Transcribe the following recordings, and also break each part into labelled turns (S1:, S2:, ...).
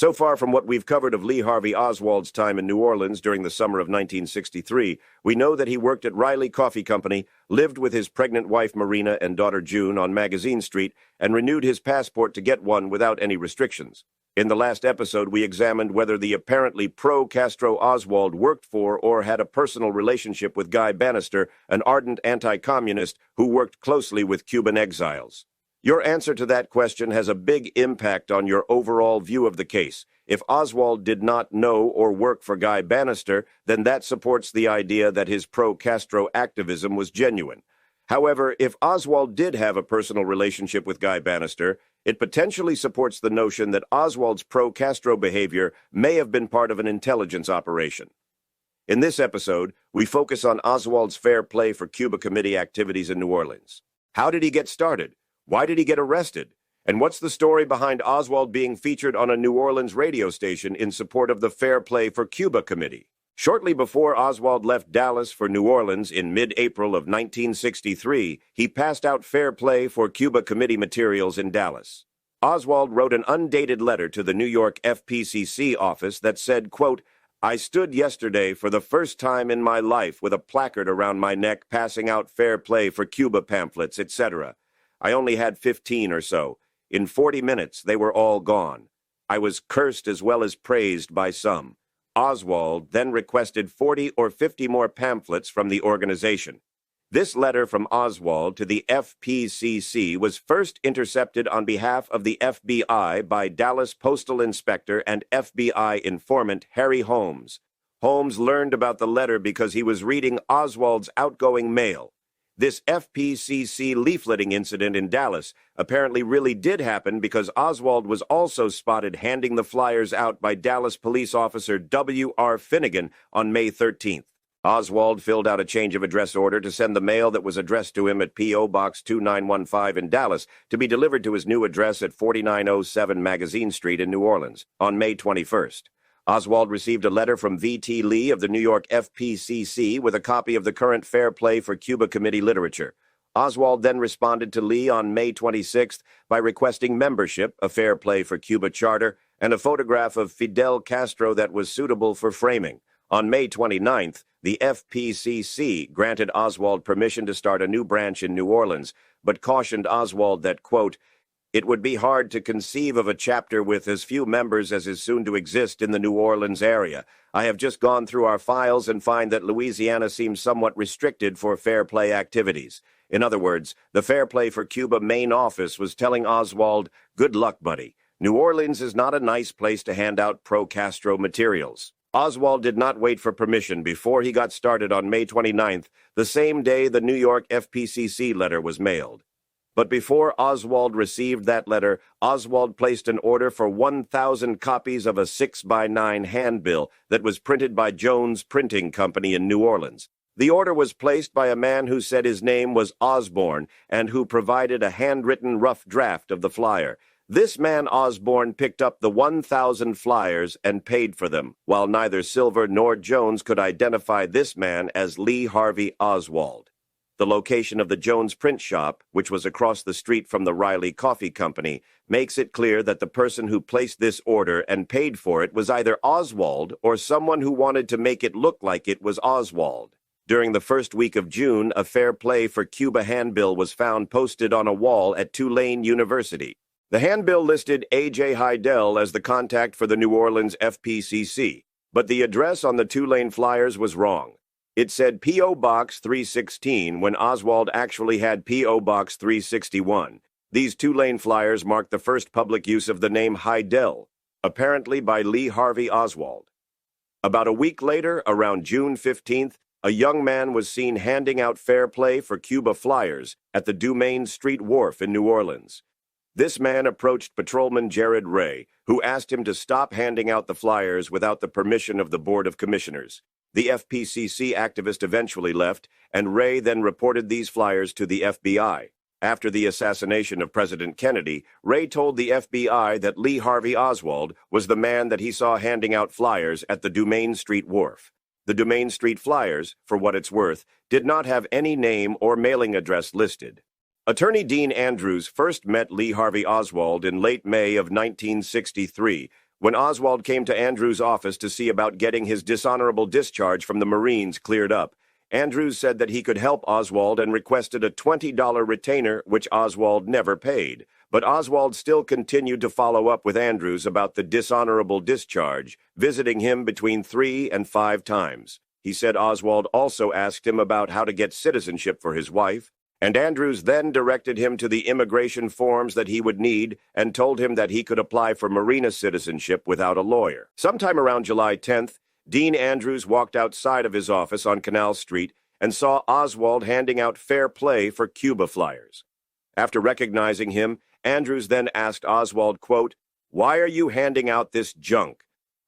S1: So far from what we've covered of Lee Harvey Oswald's time in New Orleans during the summer of 1963, we know that he worked at Riley Coffee Company, lived with his pregnant wife Marina and daughter June on Magazine Street, and renewed his passport to get one without any restrictions. In the last episode, we examined whether the apparently pro-Castro Oswald worked for or had a personal relationship with Guy Bannister, an ardent anti-communist who worked closely with Cuban exiles. Your answer to that question has a big impact on your overall view of the case. If Oswald did not know or work for Guy Bannister, then that supports the idea that his pro-Castro activism was genuine. However, if Oswald did have a personal relationship with Guy Bannister, it potentially supports the notion that Oswald's pro-Castro behavior may have been part of an intelligence operation. In this episode, we focus on Oswald's Fair Play for Cuba Committee activities in New Orleans. How did he get started? Why did he get arrested? And what's the story behind Oswald being featured on a New Orleans radio station in support of the Fair Play for Cuba Committee? Shortly before Oswald left Dallas for New Orleans in mid-April of 1963, he passed out Fair Play for Cuba Committee materials in Dallas. Oswald wrote an undated letter to the New York FPCC office that said, quote, "I stood yesterday for the first time in my life with a placard around my neck passing out Fair Play for Cuba pamphlets, etc. I only had 15 or so. In 40 minutes, they were all gone. I was cursed as well as praised by some." Oswald then requested 40 or 50 more pamphlets from the organization. This letter from Oswald to the FPCC was first intercepted on behalf of the FBI by Dallas Postal Inspector and FBI informant Harry Holmes. Holmes learned about the letter because he was reading Oswald's outgoing mail. This FPCC leafleting incident in Dallas apparently really did happen because Oswald was also spotted handing the flyers out by Dallas police officer W.R. Finnegan on May 13th. Oswald filled out a change of address order to send the mail that was addressed to him at P.O. Box 2915 in Dallas to be delivered to his new address at 4907 Magazine Street in New Orleans on May 21st. Oswald received a letter from V.T. Lee of the New York FPCC with a copy of the current Fair Play for Cuba Committee literature. Oswald then responded to Lee on May 26th by requesting membership, a Fair Play for Cuba charter, and a photograph of Fidel Castro that was suitable for framing. On May 29th, the FPCC granted Oswald permission to start a new branch in New Orleans, but cautioned Oswald that, quote, "It would be hard to conceive of a chapter with as few members as is soon to exist in the New Orleans area. I have just gone through our files and find that Louisiana seems somewhat restricted for Fair Play activities." In other words, the Fair Play for Cuba main office was telling Oswald, "Good luck, buddy. New Orleans is not a nice place to hand out pro-Castro materials." Oswald did not wait for permission before he got started on May 29th, the same day the New York FPCC letter was mailed. But before Oswald received that letter, Oswald placed an order for 1,000 copies of a 6x9 handbill that was printed by Jones Printing Company in New Orleans. The order was placed by a man who said his name was Osborne and who provided a handwritten rough draft of the flyer. This man Osborne picked up the 1,000 flyers and paid for them, while neither Silver nor Jones could identify this man as Lee Harvey Oswald. The location of the Jones print shop, which was across the street from the Riley Coffee Company, makes it clear that the person who placed this order and paid for it was either Oswald or someone who wanted to make it look like it was Oswald. During the first week of June, a Fair Play for Cuba handbill was found posted on a wall at Tulane University. The handbill listed A.J. Heidel as the contact for the New Orleans FPCC, but the address on the Tulane flyers was wrong. It said P.O. Box 316 when Oswald actually had P.O. Box 361. These Tulane flyers marked the first public use of the name Heidel, apparently by Lee Harvey Oswald. About a week later, around June 15th, a young man was seen handing out Fair Play for Cuba flyers at the Dumaine Street Wharf in New Orleans. This man approached Patrolman Jared Ray, who asked him to stop handing out the flyers without the permission of the Board of Commissioners. The FPCC activist eventually left, and Ray then reported these flyers to the FBI. After the assassination of President Kennedy, Ray told the FBI that Lee Harvey Oswald was the man that he saw handing out flyers at the Dumaine Street Wharf. The Dumaine Street flyers, for what it's worth, did not have any name or mailing address listed. Attorney Dean Andrews first met Lee Harvey Oswald in late May of 1963 when Oswald came to Andrews' office to see about getting his dishonorable discharge from the Marines cleared up, Andrews said that he could help Oswald and requested a $20 retainer, which Oswald never paid. But Oswald still continued to follow up with Andrews about the dishonorable discharge, visiting him between 3 and 5 times. He said Oswald also asked him about how to get citizenship for his wife, and Andrews then directed him to the immigration forms that he would need and told him that he could apply for Marina citizenship without a lawyer. Sometime around July 10th, Dean Andrews walked outside of his office on Canal Street and saw Oswald handing out fair play for Cuba flyers. After recognizing him, Andrews then asked Oswald, quote, "Why are you handing out this junk?"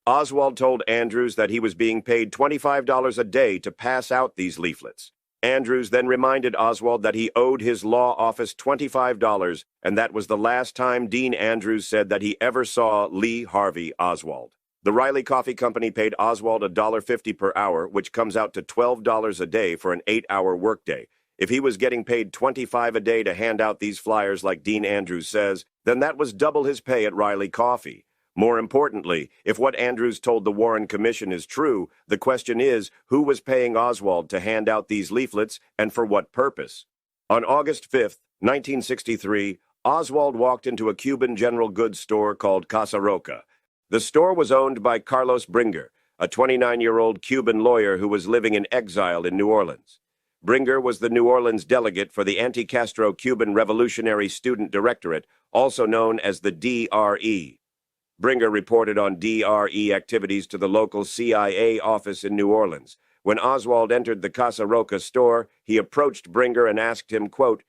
S1: Oswald told Andrews that he was being paid $25 a day to pass out these leaflets. Andrews then reminded Oswald that he owed his law office $25, and that was the last time Dean Andrews said that he ever saw Lee Harvey Oswald. The Riley Coffee Company paid Oswald $1.50 per hour, which comes out to $12 a day for an 8-hour workday. If he was getting paid $25 a day to hand out these flyers like Dean Andrews says, then that was double his pay at Riley Coffee. More importantly, if what Andrews told the Warren Commission is true, the question is, who was paying Oswald to hand out these leaflets and for what purpose? On August 5th, 1963, Oswald walked into a Cuban general goods store called Casa Roca. The store was owned by Carlos Bringer, a 29-year-old Cuban lawyer who was living in exile in New Orleans. Bringer was the New Orleans delegate for the anti-Castro Cuban Revolutionary Student Directorate, also known as the DRE. Bringer reported on DRE activities to the local CIA office in New Orleans. When Oswald entered the Casa Roca store, he approached Bringer and asked him, quote,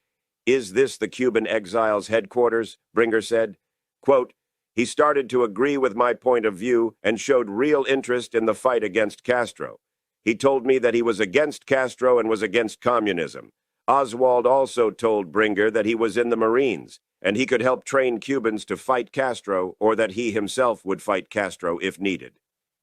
S1: "Is this the Cuban exiles' headquarters?" Bringer said. Quote, "He started to agree with my point of view and showed real interest in the fight against Castro. He told me that he was against Castro and was against communism. Oswald also told Bringer that he was in the Marines, and he could help train Cubans to fight Castro, or that he himself would fight Castro if needed."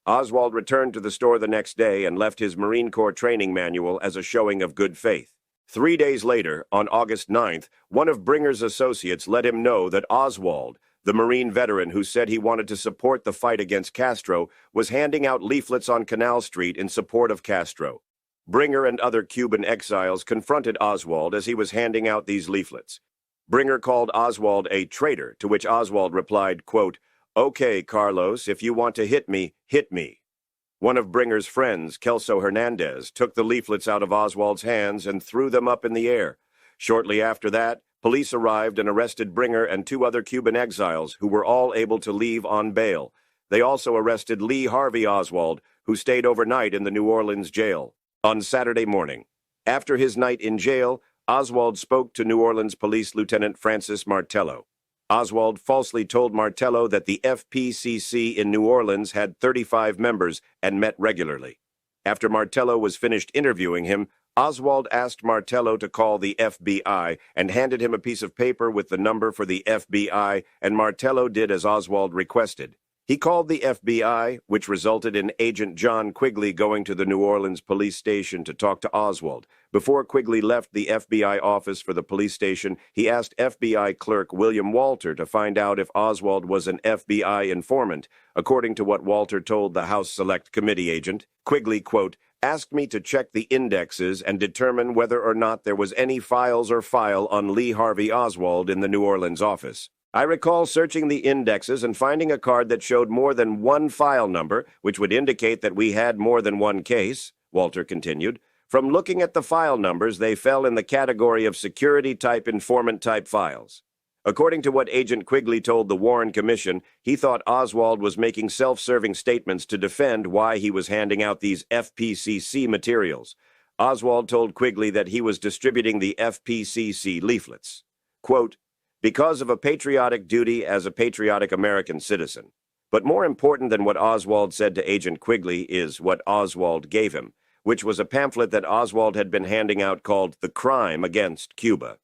S1: Oswald returned to the store the next day and left his Marine Corps training manual as a showing of good faith. 3 days later, on August 9th, one of Bringer's associates let him know that Oswald, the Marine veteran who said he wanted to support the fight against Castro, was handing out leaflets on Canal Street in support of Castro. Bringer and other Cuban exiles confronted Oswald as he was handing out these leaflets. Bringer called Oswald a traitor, to which Oswald replied, quote, "Okay, Carlos, if you want to hit me, hit me." One of Bringer's friends, Kelso Hernandez, took the leaflets out of Oswald's hands and threw them up in the air. Shortly after that, police arrived and arrested Bringer and 2 other Cuban exiles, who were all able to leave on bail. They also arrested Lee Harvey Oswald, who stayed overnight in the New Orleans jail. On Saturday morning, after his night in jail, Oswald spoke to New Orleans Police Lieutenant Francis Martello. Oswald falsely told Martello that the FPCC in New Orleans had 35 members and met regularly. After Martello was finished interviewing him, Oswald asked Martello to call the FBI and handed him a piece of paper with the number for the FBI, and Martello did as Oswald requested. He called the FBI, which resulted in Agent John Quigley going to the New Orleans police station to talk to Oswald. Before Quigley left the FBI office for the police station, he asked FBI clerk William Walter to find out if Oswald was an FBI informant. According to what Walter told the House Select Committee agent, Quigley, quote, "asked me to check the indexes and determine whether or not there was any files or file on Lee Harvey Oswald in the New Orleans office. I recall searching the indexes and finding a card that showed more than one file number, which would indicate that we had more than one case," Walter continued. "From looking at the file numbers, they fell in the category of security-type, informant-type files." According to what Agent Quigley told the Warren Commission, he thought Oswald was making self-serving statements to defend why he was handing out these FPCC materials. Oswald told Quigley that he was distributing the FPCC leaflets. Quote, "Because of a patriotic duty as a patriotic American citizen." But more important than what Oswald said to Agent Quigley is what Oswald gave him, which was a pamphlet that Oswald had been handing out called The Crime Against Cuba.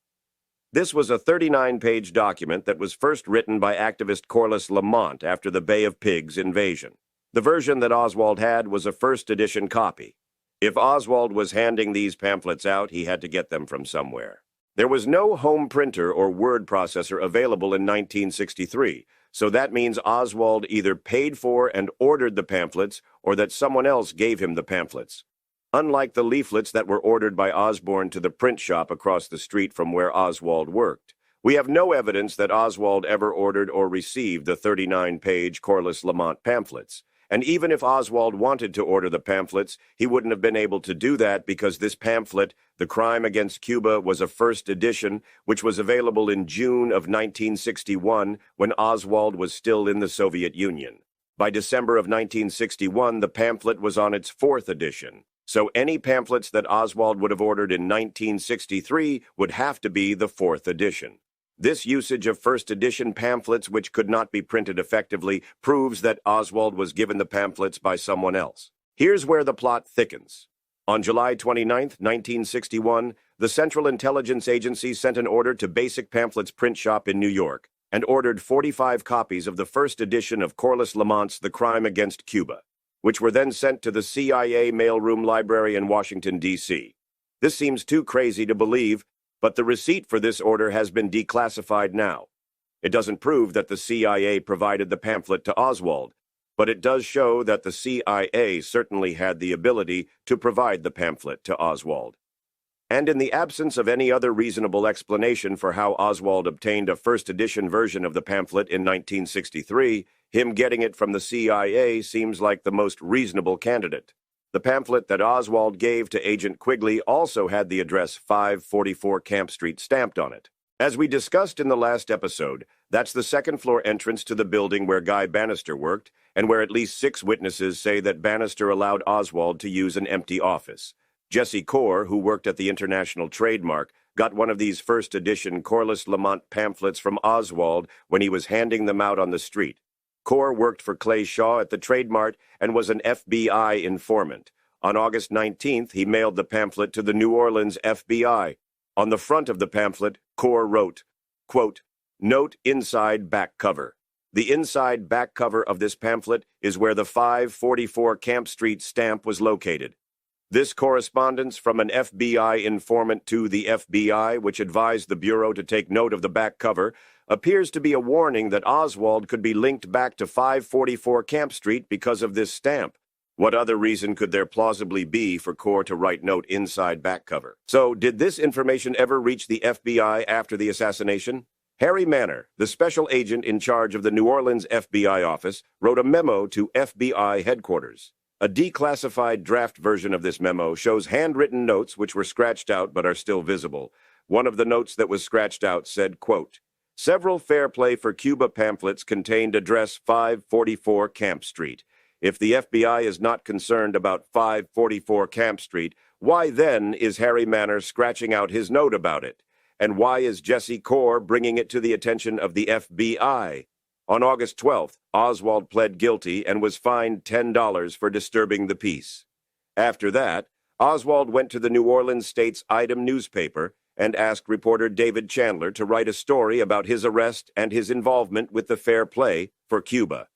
S1: This was a 39-page document that was first written by activist Corliss Lamont after the Bay of Pigs invasion. The version that Oswald had was a first-edition copy. If Oswald was handing these pamphlets out, he had to get them from somewhere. There was no home printer or word processor available in 1963, so that means Oswald either paid for and ordered the pamphlets or that someone else gave him the pamphlets. Unlike the leaflets that were ordered by Osborne to the print shop across the street from where Oswald worked, we have no evidence that Oswald ever ordered or received the 39-page Corliss Lamont pamphlets. And even if Oswald wanted to order the pamphlets, he wouldn't have been able to do that because this pamphlet, The Crime Against Cuba, was a first edition, which was available in June of 1961 when Oswald was still in the Soviet Union. By December of 1961, the pamphlet was on its fourth edition. So any pamphlets that Oswald would have ordered in 1963 would have to be the fourth edition. This usage of first edition pamphlets, which could not be printed effectively, proves that Oswald was given the pamphlets by someone else. Here's where the plot thickens. On July 29, 1961, the Central Intelligence Agency sent an order to Basic Pamphlets print shop in New York and ordered 45 copies of the first edition of Corliss Lamont's The Crime Against Cuba, which were then sent to the CIA mailroom library in Washington, D.C. This seems too crazy to believe, but the receipt for this order has been declassified now. It doesn't prove that the CIA provided the pamphlet to Oswald, but it does show that the CIA certainly had the ability to provide the pamphlet to Oswald. And in the absence of any other reasonable explanation for how Oswald obtained a first edition version of the pamphlet in 1963, him getting it from the CIA seems like the most reasonable candidate. The pamphlet that Oswald gave to Agent Quigley also had the address 544 Camp Street stamped on it. As we discussed in the last episode, that's the second-floor entrance to the building where Guy Bannister worked, and where at least 6 witnesses say that Bannister allowed Oswald to use an empty office. Jesse Corr, who worked at the International Trademark, got one of these first-edition Corliss Lamont pamphlets from Oswald when he was handing them out on the street. Corr worked for Clay Shaw at the Trademark and was an FBI informant. On August 19th, he mailed the pamphlet to the New Orleans FBI. On the front of the pamphlet, Corr wrote, quote, "Note inside back cover." The inside back cover of this pamphlet is where the 544 Camp Street stamp was located. This correspondence from an FBI informant to the FBI, which advised the Bureau to take note of the back cover, appears to be a warning that Oswald could be linked back to 544 Camp Street because of this stamp. What other reason could there plausibly be for Corr to write note inside back cover? So, did this information ever reach the FBI after the assassination? Harry Manor, the special agent in charge of the New Orleans FBI office, wrote a memo to FBI headquarters. A declassified draft version of this memo shows handwritten notes which were scratched out but are still visible. One of the notes that was scratched out said, quote, "Several Fair Play for Cuba pamphlets contained address 544 Camp Street. If the FBI is not concerned about 544 Camp Street, why then is Harry Manor scratching out his note about it? And why is Jesse Corr bringing it to the attention of the FBI?" On August 12th, Oswald pled guilty and was fined $10 for disturbing the peace. After that, Oswald went to the New Orleans State's Item newspaper and asked reporter David Chandler to write a story about his arrest and his involvement with the Fair Play for Cuba.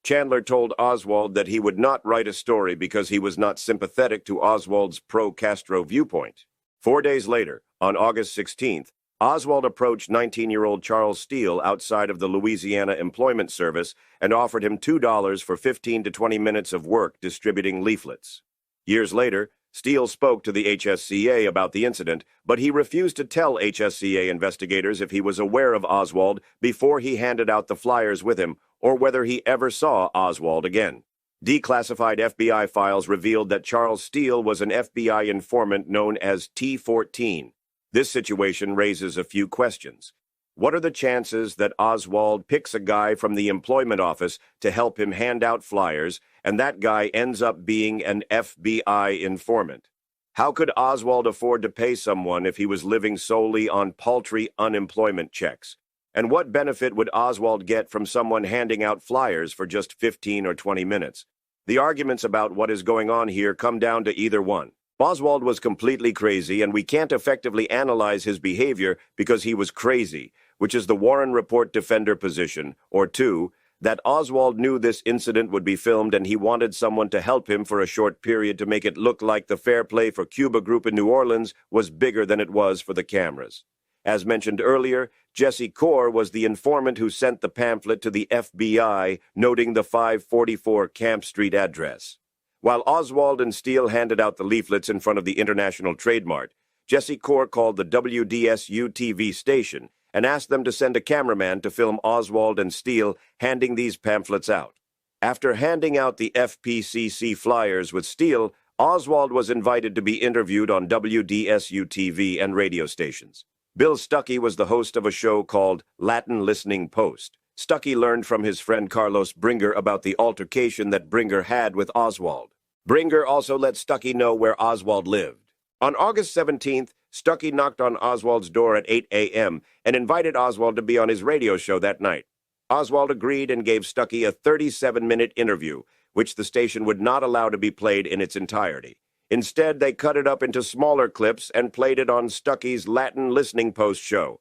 S1: Chandler told Oswald that he would not write a story because he was not sympathetic to Oswald's pro-Castro viewpoint. 4 days later, on August 16th, Oswald approached 19-year-old Charles Steele outside of the Louisiana Employment Service and offered him $2 for 15 to 20 minutes of work distributing leaflets. Years later, Steele spoke to the HSCA about the incident, but he refused to tell HSCA investigators if he was aware of Oswald before he handed out the flyers with him, or whether he ever saw Oswald again. Declassified FBI files revealed that Charles Steele was an FBI informant known as T-14. This situation raises a few questions. What are the chances that Oswald picks a guy from the employment office to help him hand out flyers, and that guy ends up being an FBI informant? How could Oswald afford to pay someone if he was living solely on paltry unemployment checks? And what benefit would Oswald get from someone handing out flyers for just 15 or 20 minutes? The arguments about what is going on here come down to either one. Oswald was completely crazy, and we can't effectively analyze his behavior because he was crazy, which is the Warren Report defender position, or 2, that Oswald knew this incident would be filmed and he wanted someone to help him for a short period to make it look like the Fair Play for Cuba group in New Orleans was bigger than it was for the cameras. As mentioned earlier, Jesse Core was the informant who sent the pamphlet to the FBI noting the 544 Camp Street address. While Oswald and Steele handed out the leaflets in front of the International Trade Mart, Jesse Core called the WDSU TV station and asked them to send a cameraman to film Oswald and Steele handing these pamphlets out. After handing out the FPCC flyers with Steele, Oswald was invited to be interviewed on WDSU TV and radio stations. Bill Stuckey was the host of a show called Latin Listening Post. Stuckey learned from his friend Carlos Bringer about the altercation that Bringer had with Oswald. Bringer also let Stuckey know where Oswald lived. On August 17th, Stuckey knocked on Oswald's door at 8 a.m. and invited Oswald to be on his radio show that night. Oswald agreed and gave Stuckey a 37-minute interview, which the station would not allow to be played in its entirety. Instead, they cut it up into smaller clips and played it on Stuckey's Latin Listening Post show.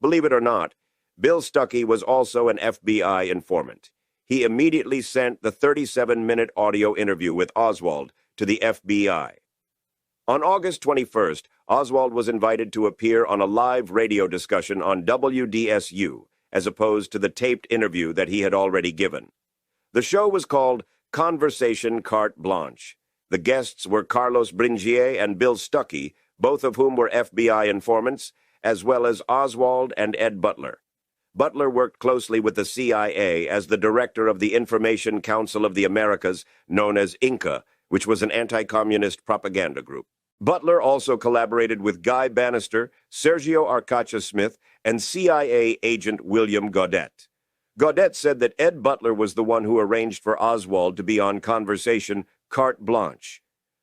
S1: Believe it or not, Bill Stuckey was also an FBI informant. He immediately sent the 37-minute audio interview with Oswald to the FBI. On August 21st, Oswald was invited to appear on a live radio discussion on WDSU, as opposed to the taped interview that he had already given. The show was called Conversation Carte Blanche. The guests were Carlos Bringer and Bill Stuckey, both of whom were FBI informants, as well as Oswald and Ed Butler. Butler worked closely with the CIA as the director of the Information Council of the Americas, known as INCA, which was an anti-communist propaganda group. Butler also collaborated with Guy Bannister, Sergio Arcacha-Smith, and CIA agent William Gaudet. Gaudet said that Ed Butler was the one who arranged for Oswald to be on Conversation Carte Blanche.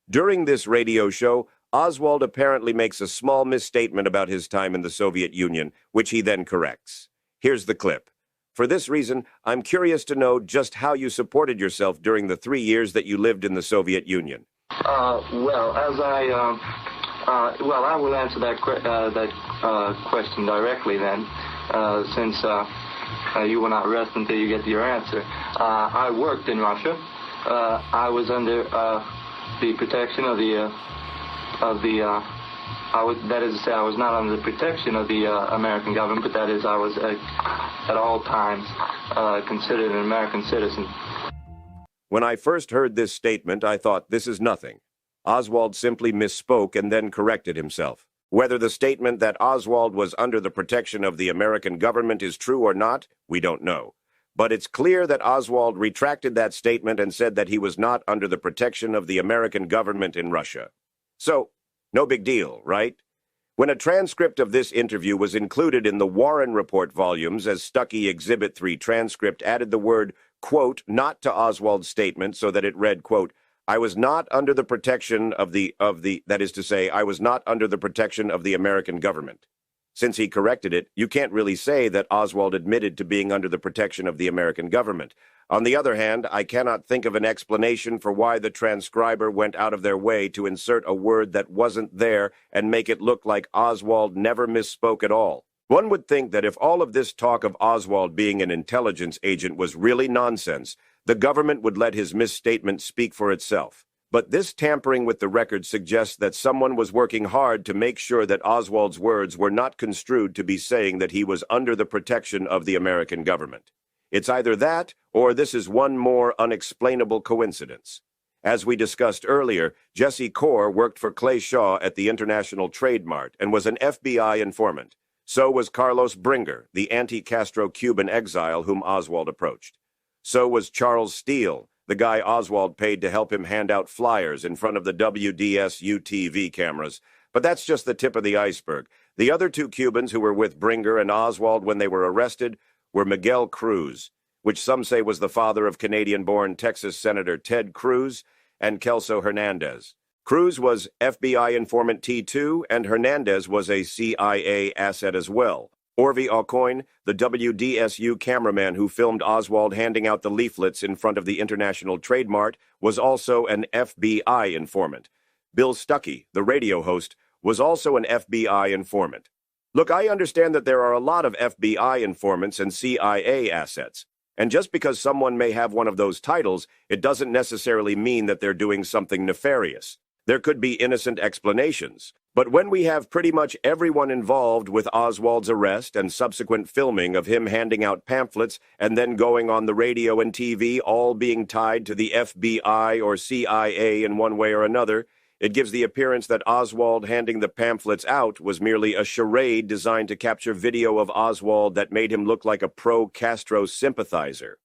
S1: During this radio show, Oswald apparently makes a small misstatement about his time in the Soviet Union, which he then corrects. Here's the clip. For this reason, I'm curious to know just how you supported yourself during the 3 years that you lived in the Soviet Union.
S2: I will answer that question directly then, since you will not rest until you get your answer. I worked in Russia. I was under the protection of that is to say, I was not under the protection of the American government, but that is, I was at all times considered an American citizen.
S1: When I first heard this statement, I thought, this is nothing. Oswald simply misspoke and then corrected himself. Whether the statement that Oswald was under the protection of the American government is true or not, we don't know. But it's clear that Oswald retracted that statement and said that he was not under the protection of the American government in Russia. So, no big deal, right? When a transcript of this interview was included in the Warren Report volumes as Stuckey Exhibit 3 transcript added the word, quote, not to Oswald's statement so that it read, quote, I was not under the protection that is to say, I was not under the protection of the American government. Since he corrected it, you can't really say that Oswald admitted to being under the protection of the American government. On the other hand, I cannot think of an explanation for why the transcriber went out of their way to insert a word that wasn't there and make it look like Oswald never misspoke at all. One would think that if all of this talk of Oswald being an intelligence agent was really nonsense, the government would let his misstatement speak for itself. But this tampering with the record suggests that someone was working hard to make sure that Oswald's words were not construed to be saying that he was under the protection of the American government. It's either that, or this is one more unexplainable coincidence. As we discussed earlier, Jesse Core worked for Clay Shaw at the International Trade Mart and was an FBI informant. So was Carlos Bringer, the anti-Castro Cuban exile whom Oswald approached. So was Charles Steele, the guy Oswald paid to help him hand out flyers in front of the WDSU TV cameras. But that's just the tip of the iceberg. The other two Cubans who were with Bringer and Oswald when they were arrested were Miguel Cruz, which some say was the father of Canadian-born Texas Senator Ted Cruz, and Kelso Hernandez. Cruz was FBI informant T2, and Hernandez was a CIA asset as well. Orvie Aucoin, the WDSU cameraman who filmed Oswald handing out the leaflets in front of the International Trade Mart, was also an FBI informant. Bill Stuckey, the radio host, was also an FBI informant. Look, I understand that there are a lot of FBI informants and CIA assets. And just because someone may have one of those titles, it doesn't necessarily mean that they're doing something nefarious. There could be innocent explanations. But when we have pretty much everyone involved with Oswald's arrest and subsequent filming of him handing out pamphlets and then going on the radio and TV, all being tied to the FBI or CIA in one way or another, it gives the appearance that Oswald handing the pamphlets out was merely a charade designed to capture video of Oswald that made him look like a pro-Castro sympathizer.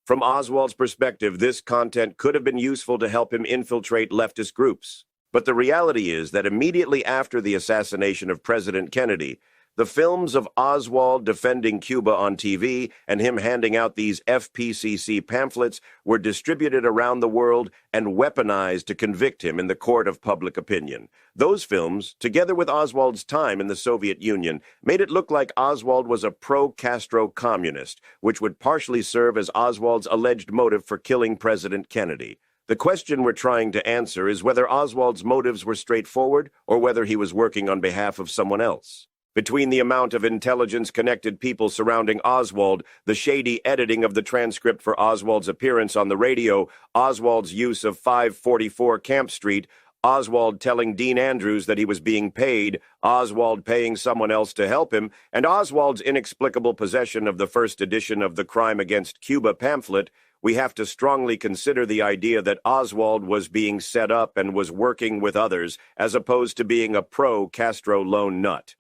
S1: From Oswald's perspective, this content could have been useful to help him infiltrate leftist groups. But the reality is that immediately after the assassination of President Kennedy, the films of Oswald defending Cuba on TV and him handing out these FPCC pamphlets were distributed around the world and weaponized to convict him in the court of public opinion. Those films, together with Oswald's time in the Soviet Union, made it look like Oswald was a pro-Castro communist, which would partially serve as Oswald's alleged motive for killing President Kennedy. The question we're trying to answer is whether Oswald's motives were straightforward or whether he was working on behalf of someone else. Between the amount of intelligence-connected people surrounding Oswald, the shady editing of the transcript for Oswald's appearance on the radio, Oswald's use of 544 Camp Street, Oswald telling Dean Andrews that he was being paid, Oswald paying someone else to help him, and Oswald's inexplicable possession of the first edition of the Crime Against Cuba pamphlet, we have to strongly consider the idea that Oswald was being set up and was working with others, as opposed to being a pro-Castro lone nut.